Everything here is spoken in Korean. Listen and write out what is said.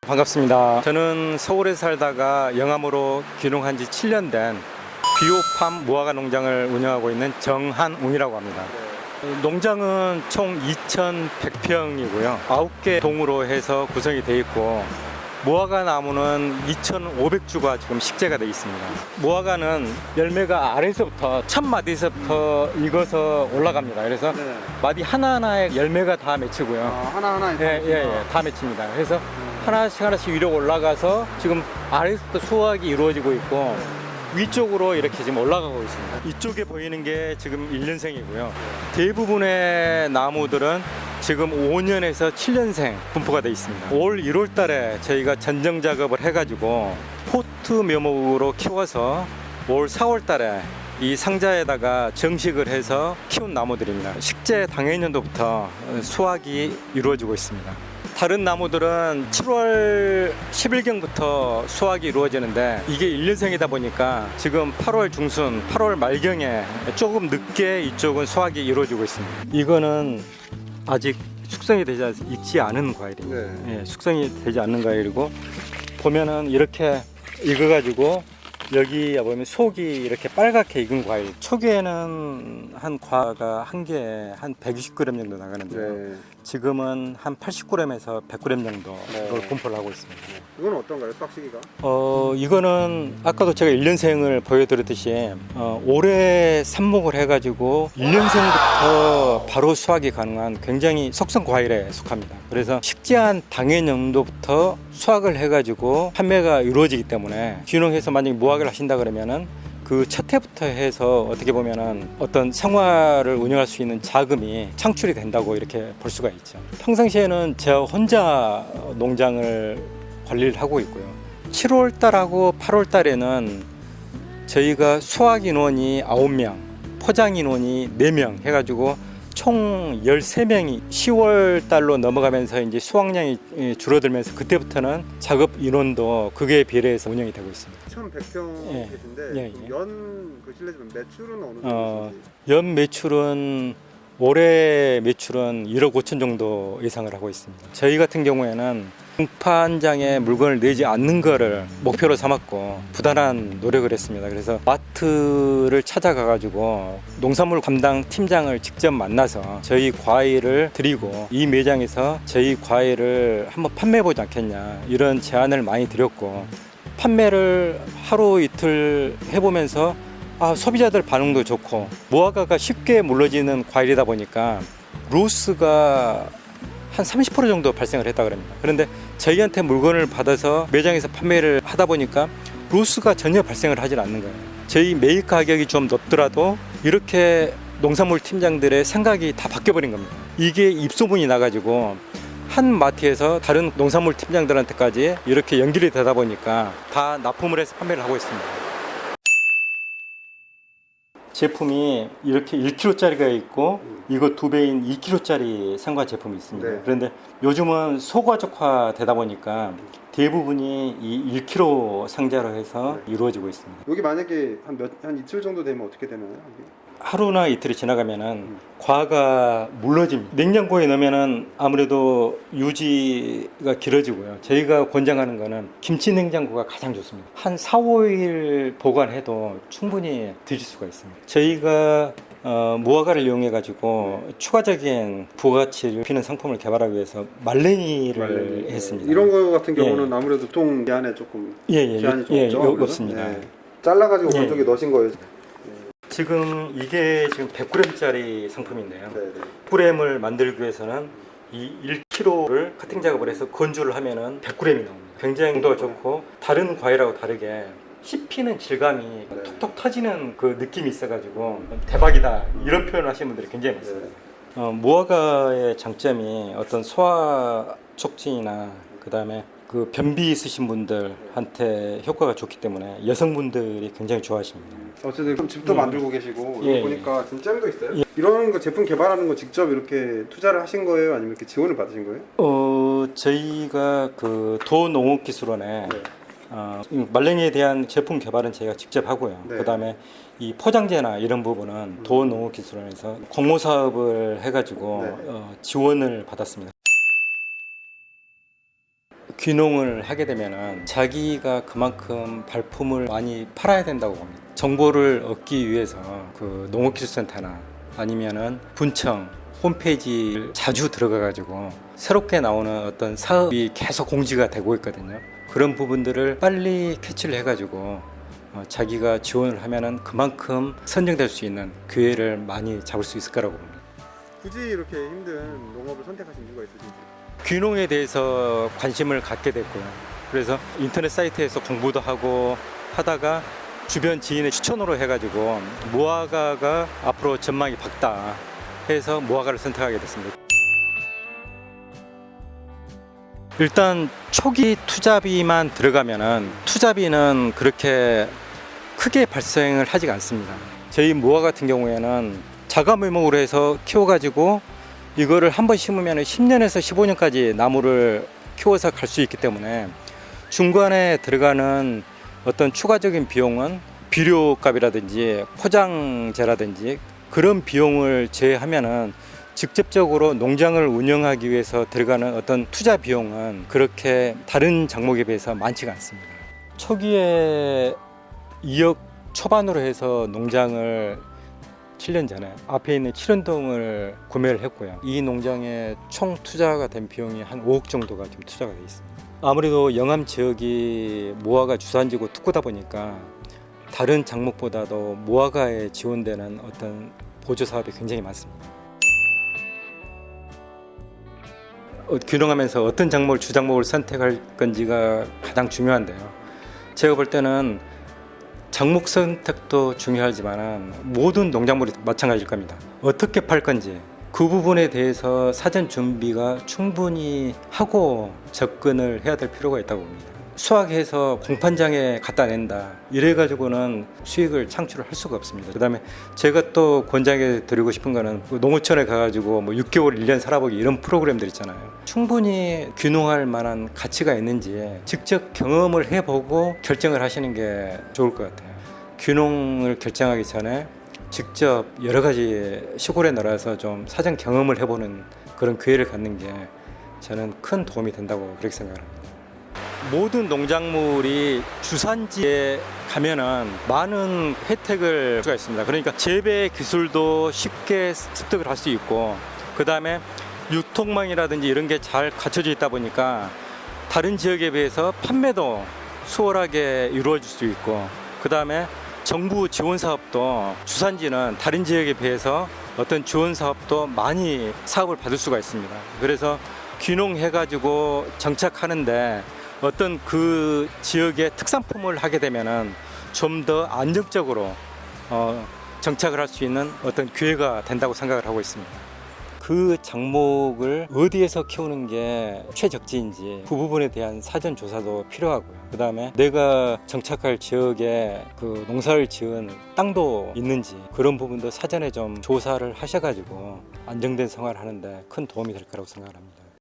반갑습니다. 저는 서울에 살다가 영암으로 귀농한 지 7년 된 비오팜 무화과 농장을 운영하고 있는 정한웅이라고 합니다. 농장은 총 2,100평이고요. 9개 동으로 해서 구성이 되어 있고 무화과 나무는 2,500주가 지금 식재가 되어 있습니다. 무화과는 열매가 아래에서부터 첫 마디에서부터 익어서 올라갑니다. 그래서 마디 하나하나에 열매가 다 맺히고요. 하나하나에 다 맺힙니다. 그래서 하나씩 위로 올라가서 지금 아래에서부터 수확이 이루어지고 있고 위쪽으로 이렇게 지금 올라가고 있습니다. 이쪽에 보이는 게 지금 1년생이고요. 대부분의 나무들은 지금 5년에서 7년생 분포가 되어 있습니다. 올 1월 달에 저희가 전정 작업을 해가지고 포트 묘목으로 키워서 올 4월 달에 이 상자에다가 정식을 해서 키운 나무들입니다. 식재 당해년도부터 수확이 이루어지고 있습니다. 다른 나무들은 7월 10일경부터 수확이 이루어지는데 이게 1년생이다 보니까 지금 8월 중순, 8월 말경에 조금 늦게 이쪽은 수확이 이루어지고 있습니다. 이거는 아직 숙성이 되지 익지 않은 과일입니다. 예, 숙성이 되지 않는 과일이고 보면은 이렇게 익어가지고 여기 보면 속이 이렇게 빨갛게 익은 과일. 초기에는 한 과가 한 개에 한 120g 정도 나가는데요. 지금은 한 80g에서 100g 정도를 분포를 하고 있습니다. 이건 어떤가요? 수확 시기가? 이거는 아까도 제가 1년생을 보여드렸듯이 올해 삽목을 해가지고 1년생부터 바로 수확이 가능한 굉장히 속성 과일에 속합니다. 그래서 식재한 당해년도부터 수확을 해가지고 판매가 이루어지기 때문에 귀농해서 만약에 무화과를 하신다 그러면은 그 첫 해부터 해서 어떻게 보면은 어떤 생활을 운영할 수 있는 자금이 창출이 된다고 이렇게 볼 수가 있죠. 평상시에는 제가 혼자 농장을 관리를 하고 있고요. 7월 달하고 8월 달에는 저희가 수확 인원이 9명, 포장 인원이 4명 해가지고 총 13명이 10월 달로 넘어가면서 이제 수확량이 줄어들면서 그때부터는 작업 인원도 그게 비례해서 운영이 되고 있습니다. 1,100평 계신데 연 실례지만 매출은 어느 정도 되시지? 연 매출은 올해 매출은 1억 5천 정도 예상을 하고 있습니다. 저희 같은 경우에는 공판장에 물건을 내지 않는 거를 목표로 삼았고 부단한 노력을 했습니다. 그래서 마트를 찾아가 가지고 농산물 담당 팀장을 직접 만나서 저희 과일을 드리고 이 매장에서 저희 과일을 한번 판매해 보지 않겠냐 이런 제안을 많이 드렸고 판매를 하루 이틀 해보면서 소비자들 반응도 좋고 무화과가 쉽게 물러지는 과일이다 보니까 로스가 한 30% 정도 발생을 했다 그럽니다. 그런데 저희한테 물건을 받아서 매장에서 판매를 하다 보니까 로스가 전혀 발생을 하질 않는 거예요. 저희 매입 가격이 좀 높더라도 이렇게 농산물 팀장들의 생각이 다 바뀌어버린 겁니다. 이게 입소문이 나가지고 한 마트에서 다른 농산물 팀장들한테까지 이렇게 연결이 되다 보니까 다 납품을 해서 판매를 하고 있습니다. 제품이 이렇게 1kg짜리가 있고 이거 2배인 2kg짜리 상관 제품이 있습니다. 그런데 요즘은 소가족화 되다 보니까 대부분이 이 1kg 상자로 해서 이루어지고 있습니다. 여기 만약에 한 이틀 정도 되면 어떻게 되나요? 하루나 이틀이 지나가면은 과가 물러집니다. 냉장고에 넣으면은 아무래도 유지가 길어지고요. 저희가 권장하는 거는 김치 냉장고가 가장 좋습니다. 한 4, 5일 보관해도 충분히 드실 수가 있습니다. 저희가 무화과를 이용해 가지고 추가적인 부가치를 피는 상품을 개발하기 위해서 말랭이를 했습니다. 이런 거 같은 경우는 아무래도 통 제한에 조금 제한이 좀 없습니다. 잘라가지고 오른쪽에 넣으신 거예요. 지금 이게 지금 100g짜리 상품인데요. 100g을 만들기 위해서는 이 1kg를 커팅 작업을 해서 건조를 하면은 100g이 나옵니다. 굉장히 농도가 좋고 다른 과일하고 다르게 씹히는 질감이 톡톡 터지는 그 느낌이 있어가지고 대박이다 이런 표현을 하시는 분들이 굉장히 많습니다. 무화과의 장점이 어떤 소화 촉진이나 그 다음에 그 변비 있으신 분들한테 효과가 좋기 때문에 여성분들이 굉장히 좋아하십니다. 어쨌든 집도 만들고 계시고 보니까 지금 잼도 있어요? 이런 거 제품 개발하는 거 직접 이렇게 투자를 하신 거예요? 아니면 이렇게 지원을 받으신 거예요? 저희가 그 도농업기술원에 말랭이에 대한 제품 개발은 저희가 직접 하고요. 그 다음에 이 포장재나 이런 부분은 도농업기술원에서 공모 사업을 해가지고 지원을 받았습니다. 귀농을 하게 되면은 자기가 그만큼 발품을 많이 팔아야 된다고 봅니다. 정보를 얻기 위해서 그 농업기술센터나 아니면은 분청 홈페이지를 자주 들어가 가지고 새롭게 나오는 어떤 사업이 계속 공지가 되고 있거든요. 그런 부분들을 빨리 캐치를 해가지고 자기가 지원을 하면은 그만큼 선정될 수 있는 기회를 많이 잡을 수 있을 거라고 봅니다. 굳이 이렇게 힘든 농업을 선택하신 이유가 있으신지? 귀농에 대해서 관심을 갖게 됐고요. 그래서 인터넷 사이트에서 공부도 하고 하다가 주변 지인의 추천으로 해가지고 무화과가 앞으로 전망이 밝다 해서 무화과를 선택하게 됐습니다. 일단 초기 투자비만 들어가면은 투자비는 그렇게 크게 발생을 하지가 않습니다. 저희 무화과 같은 경우에는 자가 묘목으로 해서 키워가지고 이거를 한번 심으면 10년에서 15년까지 나무를 키워서 갈 수 있기 때문에 중간에 들어가는 어떤 추가적인 비용은 비료값이라든지 포장재라든지 그런 비용을 제외하면은 직접적으로 농장을 운영하기 위해서 들어가는 어떤 투자 비용은 그렇게 다른 작목에 비해서 많지가 않습니다. 초기에 2억 초반으로 해서 농장을 7년 전에 앞에 있는 7원동을 구매를 했고요. 이 농장에 총 투자가 된 비용이 한 5억 정도가 지금 투자가 되어 있습니다. 아무래도 영암 지역이 무화과 주산지고 특구다 보니까 다른 작목보다도 무화과에 지원되는 어떤 보조 사업이 굉장히 많습니다. 귀농하면서 어떤 작목을 주작목을 선택할 건지가 가장 중요한데요. 제가 볼 때는 작목 선택도 중요하지만 모든 농작물이 마찬가지일 겁니다. 어떻게 팔 건지 그 부분에 대해서 사전 준비가 충분히 하고 접근을 해야 될 필요가 있다고 봅니다. 수확해서 공판장에 갖다 낸다 이래 가지고는 수익을 창출을 할 수가 없습니다. 그다음에 제가 또 권장해 드리고 싶은 거는 농어촌에 가가지고 뭐 6개월 1년 살아보기 이런 프로그램들 있잖아요. 충분히 귀농할 만한 가치가 있는지 직접 경험을 해보고 결정을 하시는 게 좋을 것 같아요. 귀농을 결정하기 전에 직접 여러 가지 시골에 나가서 좀 사전 경험을 해보는 그런 기회를 갖는 게 저는 큰 도움이 된다고 그렇게 생각합니다. 모든 농작물이 주산지에 가면은 많은 혜택을 할 수가 있습니다. 그러니까 재배 기술도 쉽게 습득을 할 수 있고, 그 다음에 유통망이라든지 이런 게 잘 갖춰져 있다 보니까 다른 지역에 비해서 판매도 수월하게 이루어질 수 있고, 그 다음에 정부 지원 사업도 주산지는 다른 지역에 비해서 어떤 지원 사업도 많이 사업을 받을 수가 있습니다. 그래서 귀농해가지고 정착하는데 어떤 그 지역의 특산품을 하게 되면은 좀 더 안정적으로 정착을 할 수 있는 어떤 기회가 된다고 생각을 하고 있습니다. 그 작목을 어디에서 키우는 게 최적지인지 그 부분에 대한 사전 조사도 필요하고요. 그 다음에 내가 정착할 지역에 그 농사를 지은 땅도 있는지 그런 부분도 사전에 좀 조사를 하셔가지고 안정된 생활을 하는데 큰 도움이 될 거라고 생각합니다.